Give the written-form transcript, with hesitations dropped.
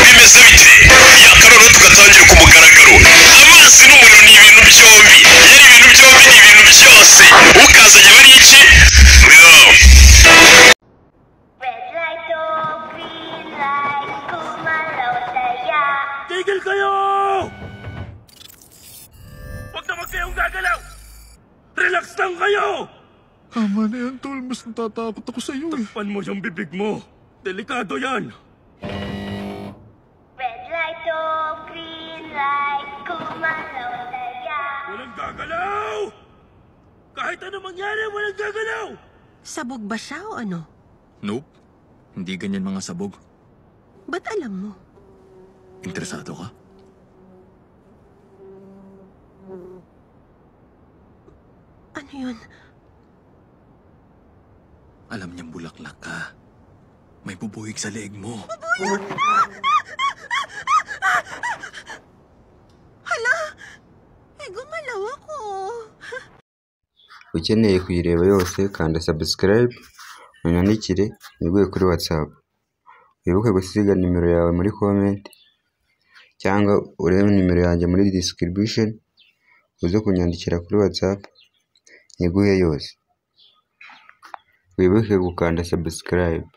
bimeze bite yakaroro tugatangira ku mugaragaro amazi n'umuriro ni ibintu byombi yari ibintu byombi ni ibintu byose ukazanye bari iki tigil kayo! Huwag naman kayong gagalaw! Relax lang kayo! Tama na yan, tol. Mas natatakot ako sa iyo eh. Takpan mo yung bibig mo. Delikado yan. Red light to green light, kumalaw saya. Walang gagalaw! Kahit ano mangyari, walang gagalaw! Sabog ba siya o ano? Nope. Hindi ganyan mga sabog. Ba't alam mo? Interesado ka? Ano yun? Alam niyang bulaklak ka. May bubuhig sa leeg mo. Hala! Gumalaw ako. Ukeneye kuyireba yose kanda subscribe unyandikire nyiguye kuri WhatsApp. Wibuke gusiga nimero yawe muri comment cyangwa urebe nimero yanjye muri description uze kunyandikira kuri WhatsApp nyiguye yose. Wibuke gukanda subscribe.